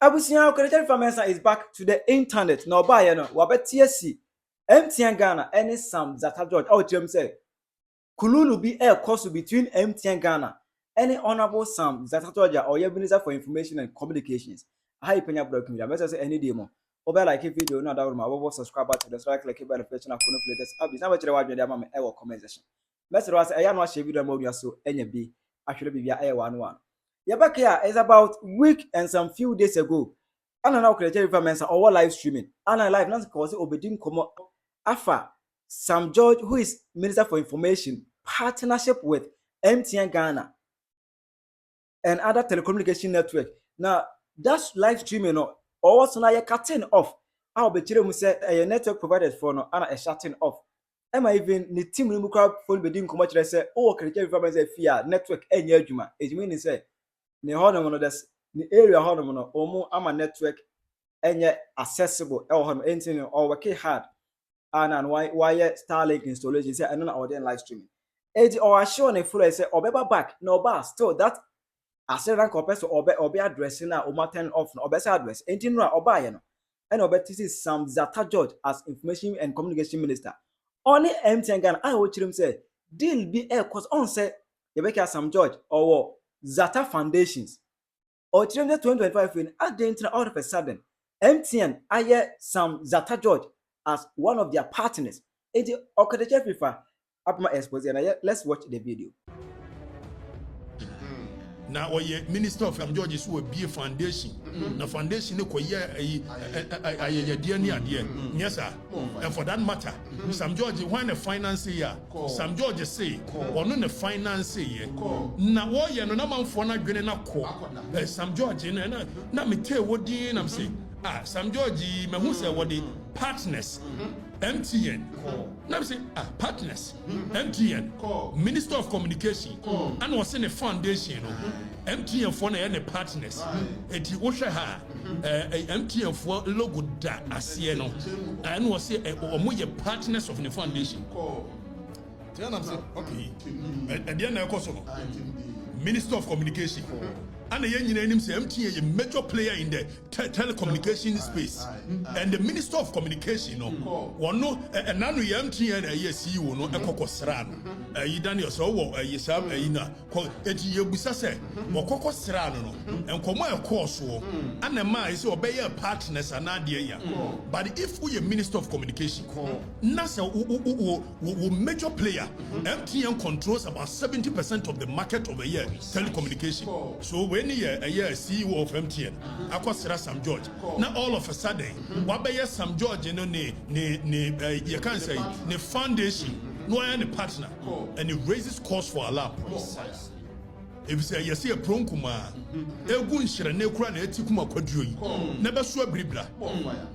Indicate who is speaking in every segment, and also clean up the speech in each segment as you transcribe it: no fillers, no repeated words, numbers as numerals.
Speaker 1: Abusia Okatakyie Afrifa Mensah is back to the internet. No buy no. Wabetiesi MTN Ghana any Sam Dzata George. Oh, Jim say Kululu be a course between MTN Ghana any honorable Sam Dzata George or your Minister for Information and Communications. Hi Penyah broken media. Message any demo. Over like a video, no doubt my subscribe to the strike like a better question of the latest updates. Now, what you want to do, my ever comment section. Message was I am not sure video mode so any be actually be via A11. Back here is about week and some few days ago. And now Okatakyie Afrifa Mensah our live streaming. And I live now because Obedim Komo Afa Sam George, who is Minister for Information, partnership with MTN Ghana and other telecommunication network. Now that's live streaming or also now you're cutting off. I'll be telling you say a network provided for no and a shutting off. Am I even the team remove phone bedin come much say oh Okatakyie Afrifa Mensah fear network any adjuma. It means say the honor that's the area honor no ama network any accessible anything or work hard and why Starlink installation say I know our live streaming. Or show on a full say or back no bar still that I said rank or so or be addressing now or turn off or best address anything right or buy no and or this is Sam Dzata George as Information and Communication Minister. Only MTN Ghana I watch him say deal be air cause on say you make Sam George or Dzata Foundations or 2025 when at the internet all of a sudden MTN I Sam Dzata George as one of their partners. It is Okatakyie Afrifa Apma expose and let's watch the video.
Speaker 2: Now, Minister of George will be a foundation. The foundation is a dear near dear. Yes, sir. And for that matter, some George when a financier, some George say, or non a financier. Now, what you know, man for not getting a call. Some George, and not me tell what the I'm saying. Some George, Mahusa, what the partners. MTN. Now say partners. MTN. Minister of Communication. And was in a foundation. MTN for any partners. Eti osha ha MTN for logo da asieno. And was say omoye partners of the foundation. Then I'm saying okay. And then I call Minister of Communication. And the young name say MTN is a major player in the telecommunication space. And the Minister of Communication, one no, and now we MTN a CEO no a kokosran. You done yourself, you sab a ina. It you busase, or kokosran no, and come a course, and the man is obey a partners and idea. But if we a Minister of Communication, NASA major player, MTN controls about 70% of the market of a year telecommunication. So when a CEO of MTN, Akwasira Sam George. Now all of a sudden, what by Sam George, you know, you can't say the foundation, no any partner, and it raises costs for alarm. If you say you see a pronkuma, Egun shira ne kura na etikuma kwadroyi. Never so bribra.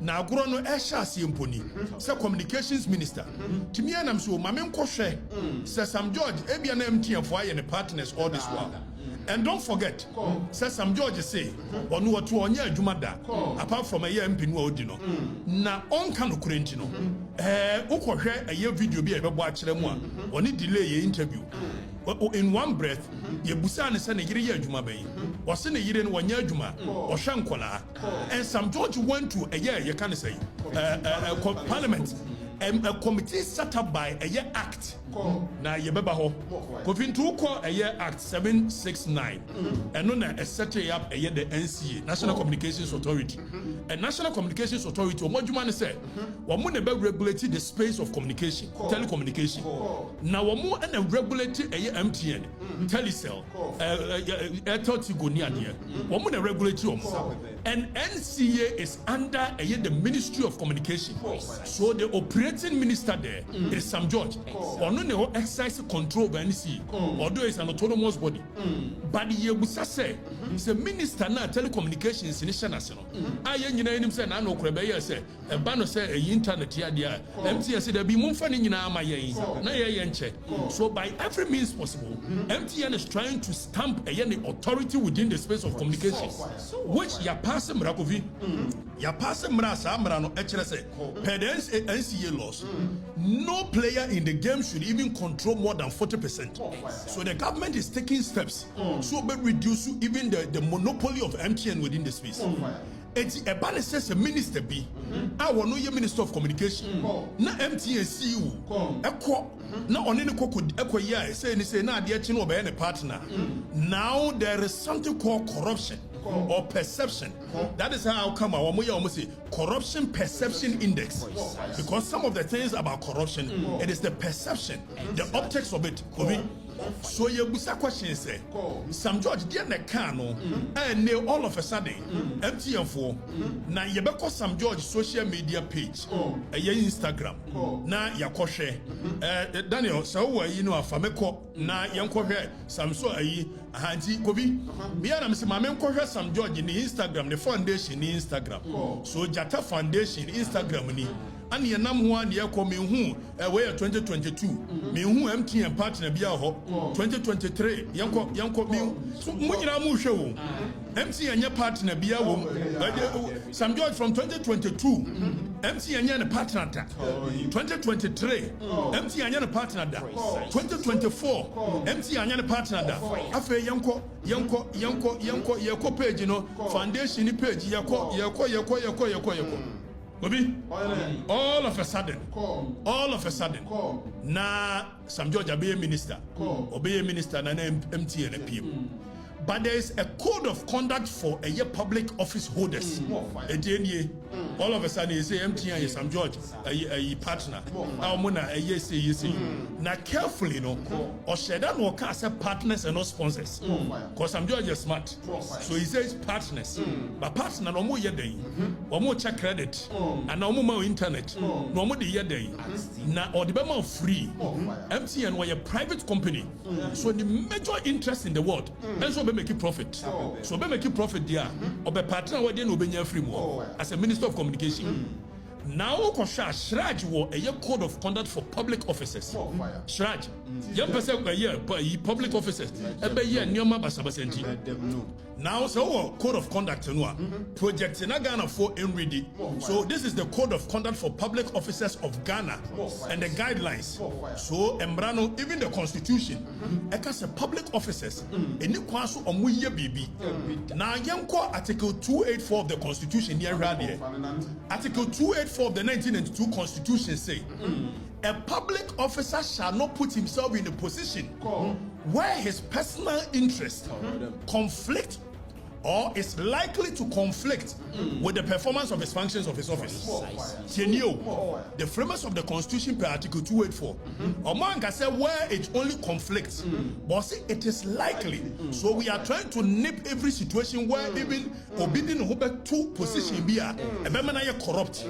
Speaker 2: Na agoro no ehya asiemponi. Say communications minister. Timi anam so mame nkwohwe. Say Sam George ebia na MTN for aye ne partners all this while. And don't forget, says Sam George say, or no to on your Jumada, apart from a year MP no odino. Na on can Kurentino. Oko a year video be a watch them one, or need delay your interview. In one breath, ye Busan is a year Juma Bay, or send a year in 1 year Juma, or Shankola. And Sam George went to a year, you can say, Parliament. A committee set up by a year act. Now ye beba ho. Kofin to call a year act 769. And no a set up a year the NCA, National Communications Authority. And National Communications Authority, what you want say? One more about regulating the space of communication, telecommunication. Now one more and regulating a year MTN, Telecel, Airtel Tigonia dear. One more regulatory. And NCA is under a year the Ministry of Communication. So the operating minister there is Sam George. Or no exercise control by NCA. Although it's an autonomous body. But the Yebusa say it's a minister now telecommunications in national. I him say I know Krebeya say a banner say a internet here there. MTN said there be more funding in our So by every means possible, MTN is trying to stamp a authority within the space of communication. Which ya pass Mrakovi, ya pass Mrasa Mrano HRS, per the NCA laws, no player in the game should even control more than 40%. So the government is taking steps so by reduce even the monopoly of MTN within the space. eti eba ne say minister bi a wono ye minister of communication na MTN CEO ekọ na one ne kokko ekoya say ni say na ade echi no be ne partner. Now there is something called corruption or perception. That is how come our almost say corruption perception index, because some of the things about corruption, it is the perception, the optics of it. So you busa question say Sam George dey na can no and all of a sudden MTN for na ye be Sam George social media page Instagram na yakɔhwɛ Daniel so wo yi no afamekɔ na yenkɔhwɛ Sam so ayi ahanti kobi bia na me se ma me nkɔhwɛ Sam George ni Instagram the foundation ni Instagram so Dzata foundation Instagram ni and ye nam ho an ye ko me hu we 2022 me hu MTN partner bia ho 2023 yanko me so mo nyina mo hwe wo MTN nye partner bia wo Sam George from 2022 MTN nye partner da 2023 MTN nye partner da 2024 MTN nye partner da afa yanko page no foundation ni page yako Obi, all of a sudden, na Sam George obey minister na MTN PM. But there is a code of conduct for a public office holders. All of a sudden you say MTN is Sam George a partner. Now carefully, or Shedan will cast partners and not sponsors. Because Sam George is smart. So he says partners. But partner no more yede. No more check credit. And no more internet. No more the yede. Now or the bema free. MTN was a private company. So the major interest in the world. And so make it profit. So be make it profit there. Or be partner where they no be free more. As a minister of communication. Now Okosha Shraj wo a code of conduct for public officers. Shraj. Young person public officers. Ebe ye nyoma basabasenti. Now so code of conduct project in Ghana for ready. So this is the code of conduct for public officers of Ghana and the guidelines. So embrano even the constitution ekas public officers eni kwaso omuye bibi. Now yanko article 284 of the constitution here there. Article 284 of the 1992 constitution say a public officer shall not put himself in a position where his personal interest conflict or is likely to conflict with the performance of his functions of his office. The framers of the Constitution per Article 284. Omanga said where it only conflicts, but see, it is likely. So we are trying to nip every situation where even obedient two position be a corrupt.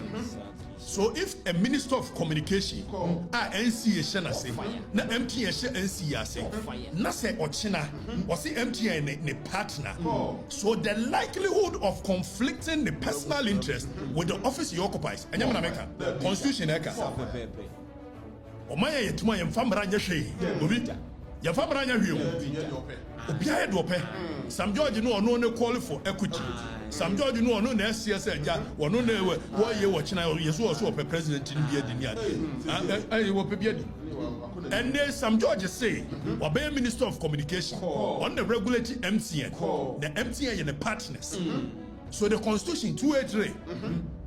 Speaker 2: So if a minister of communication NCA shana say na MTN she NCA say na say ochina or say MTN ne partner, so the likelihood of conflicting the personal interest with the office he occupies and America constitution eka omaya yetuma yemfamra nya hwe obi yemfamra nya hwe obiaye do pe Sam George no no call for equity. Sam George no na SCS ja wono na wo ye wo china yeso wo president ni bia di ni ade wo pe bia di. And then Sam George say obey minister of communication on the regulatory MTN the MTN and the partners. So the constitution 283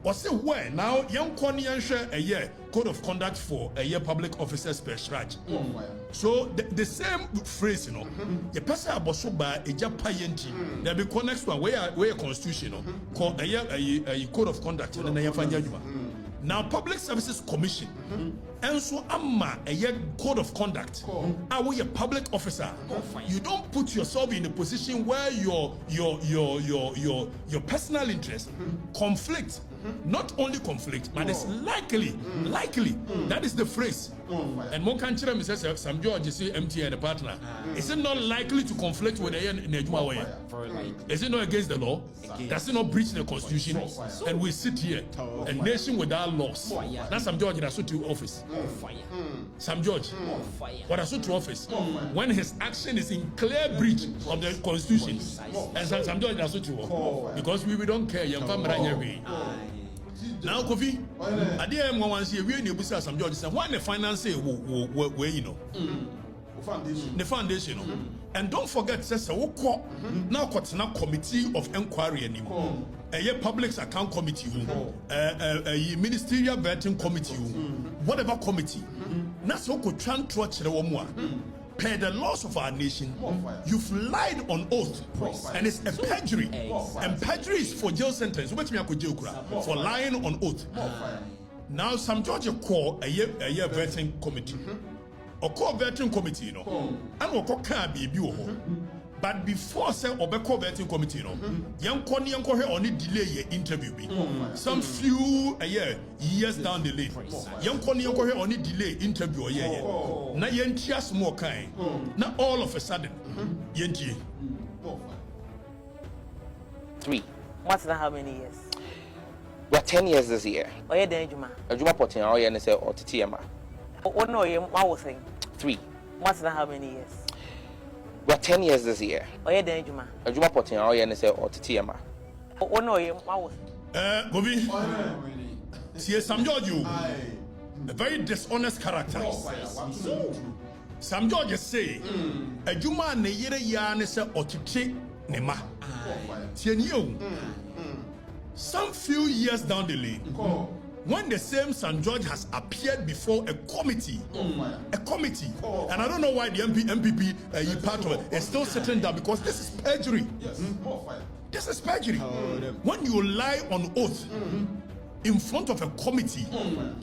Speaker 2: was say where now young Konian share a year code of conduct for a year public officers per shraj. So the same phrase, the person aboso ba eja payenti there be next one where constitution called a year a code of conduct and then fanya juma. Now Public Services Commission and so amma a year code of conduct are we a public officer, you don't put yourself in a position where your personal interest conflict, not only conflict but it's likely that is the phrase. And more country says Sam George say MTN the partner, is it not likely to conflict with a Nejuma way? Is it not against the law? Does it not breach the constitution? And we sit here a nation without laws. That's Sam George that's to office. Sam George, what is to office when his action is in clear breach of the constitution? And Sam George that's to because we don't care. Now, Kofi, I didn't want to see we need to Sam George. Why the finance the foundation? And don't forget, says now na committee of inquiry anymore. A public account committee, a ministerial vetting committee, whatever committee. Na so ko tran trotch the one. Per the laws of our nation, you've lied on oath, and it's a perjury. And perjury is for jail sentence. For lying on oath. Now, some judge call a year vetting committee. Or call vetting committee, and or can be but before say Obeko vetting committee, young only delay your interview. Some few years down the lane, young only delay interview. Now yen just more kind. Now all of a sudden, yen
Speaker 3: 3.
Speaker 4: What's that? How many years?
Speaker 3: We're 10 years this year.
Speaker 4: Oh, yeah, then Juma.
Speaker 3: A Juma potting our NSA or TTMA.
Speaker 4: Oh, no, I was saying
Speaker 3: 3.
Speaker 4: What's that? How many years?
Speaker 3: We're 10 years this year.
Speaker 4: Oh, yeah, then Juma.
Speaker 3: A Juma potting our NSA or TTMA.
Speaker 4: Oh, no, I was.
Speaker 2: Bobby, see, Sam George, you a very dishonest character. Sam George say, a Juma ne yere yanese or titi nema. Tien you. Some few years down the lane, when the same St. George has appeared before a committee, and I don't know why the MPP part of it is still sitting down, because this is perjury. This is perjury. When you lie on oath in front of a committee,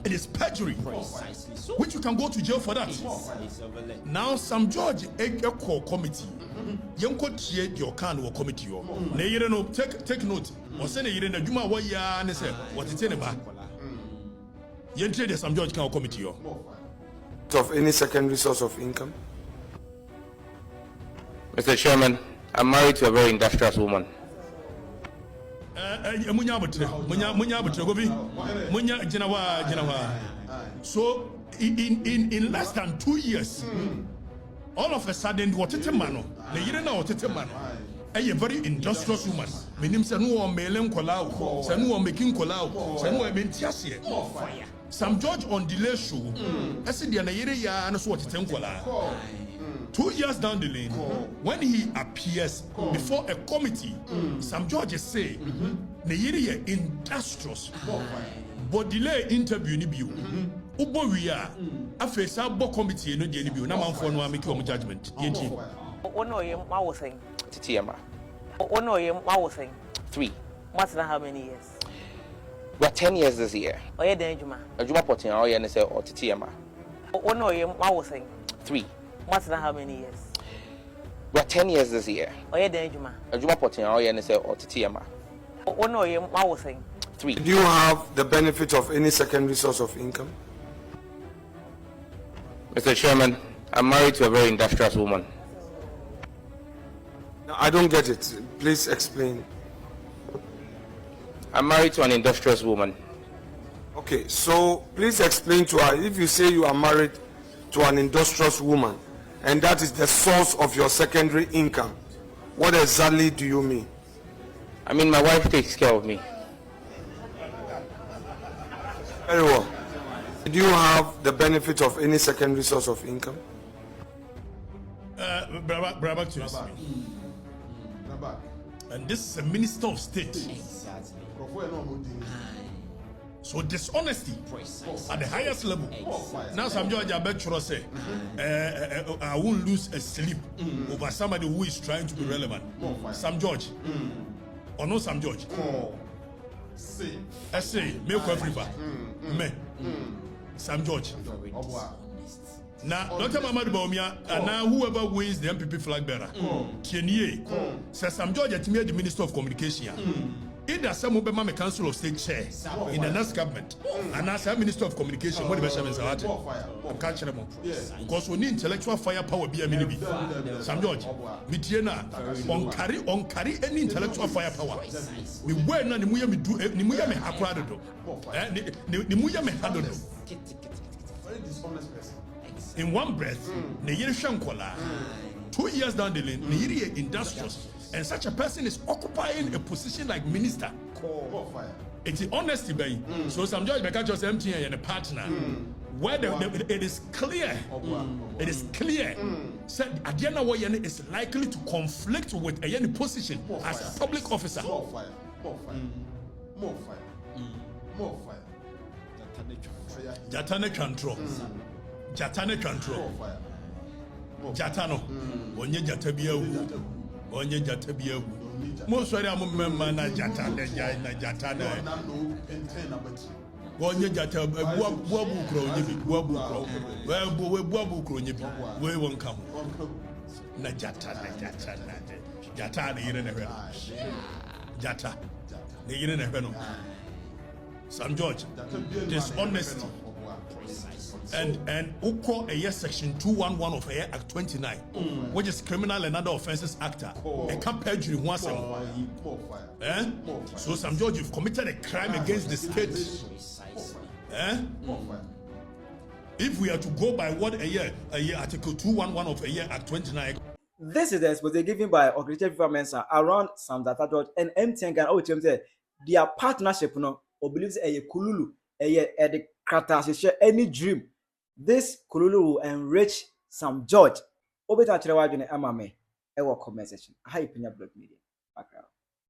Speaker 2: it is perjury, which you can go to jail for that. Now, St. George a call committee. Young could hear your kind of committee. Take note. Or send a year in a Juma Waya and say, what it's in about. Yen trade St. George County Committee.
Speaker 5: Of any secondary source of income?
Speaker 3: Mr. Chairman, I'm married to a very industrious woman.
Speaker 2: So, in less than 2 years, all of a sudden, what it man, the year now, what it man. A very industrious woman. Meaning, Sanu Melen Kolau, Sanu making Kolau, Sanu Mentiasia. Some judge on delay show, I said, the Anayeria and what it's 2 years down the lane, when he appears before a committee, some judges say, Nayeria industrious, but delay interview Nibu. Ubo we are a face up committee no Nibu, Naman for no make your judgment.
Speaker 4: Oh, no, I was saying
Speaker 3: TTMA.
Speaker 4: Oh, no, I was saying
Speaker 3: 3.
Speaker 4: What's that? How many years?
Speaker 3: We're 10 years this year.
Speaker 4: Oh, yeah, then Juma.
Speaker 3: A Juma potting our NSA or TTMA.
Speaker 4: Oh, no, I was saying
Speaker 3: 3.
Speaker 4: What's that? How many years?
Speaker 3: We're 10 years this year.
Speaker 4: Oh, yeah, then Juma.
Speaker 3: A Juma potting our NSA or TTMA.
Speaker 4: Oh, no, I was saying
Speaker 3: 3.
Speaker 5: Do you have the benefit of any secondary source of income?
Speaker 3: Mr. Chairman, I'm married to a very industrious woman.
Speaker 5: No, I don't get it. Please explain.
Speaker 3: I'm married to an industrious woman.
Speaker 5: Okay, so please explain to her. If you say you are married to an industrious woman and that is the source of your secondary income, what exactly do you mean?
Speaker 3: I mean, my wife takes care of me.
Speaker 5: Very well. Do you have the benefit of any secondary source of income?
Speaker 2: Brother, to us. And this is a minister of state. So dishonesty at the highest level. Now some judge I bet you say, I won't lose a sleep over somebody who is trying to be relevant. Some judge, or no some judge. I say, me Afrifa, me, some judge. Now, Dr. Mamad Baumia, and now whoever wins the MPP flag bearer, Tienye, says some judge at me the Minister of Communication. Either some will be my Council of State chair in the next government, and as a Minister of Communication, what the best is out. I'm catching them because we need intellectual firepower. Be a mini. Some judge, Mitiena, on carry any intellectual firepower. We were not the Muya me do, the Muya me Aquado, the Muya me Hado. In one breath, Neyiri Shankola, 2 years down the lane, Neyiri industrious. And such a person is occupying a position like minister. It's the honesty, baby. So some judge because just MTN and a partner. where it is clear. It is clear. Said Adiana Wayane is likely to conflict with any position as a public officer.
Speaker 6: More fire. More fire.
Speaker 2: Dzata control. Dzata control. Dzata no. Onye Dzata biawu. Onye Dzata biawu. Mo sorry am memma na Dzata na Dzata na. Onye Dzata buabu kro onye bi buabu kro. We buabu kro onye bi. We won ka ho. Na Dzata na. Dzata na yire na hwe. Dzata. Na yire na hwe no. Sam George, dishonesty. And Ukro a year section 211 of Act 29, which is Criminal and Other Offences Act. A can't perjury once. So Sam George, you've committed a crime against the state. If we are to go by what a year Article 211 of a year Act 29.
Speaker 1: This is the exposé given by Okatakyie Afrifa Mensah around Sam Dzata George and MTN Ghana. Their partnership, believes a kululu, a krata any dream. This kululu will enrich Sam George. Obeta chira wajune amame. Ewo comment section. Hi Penyah Blog Media. Background.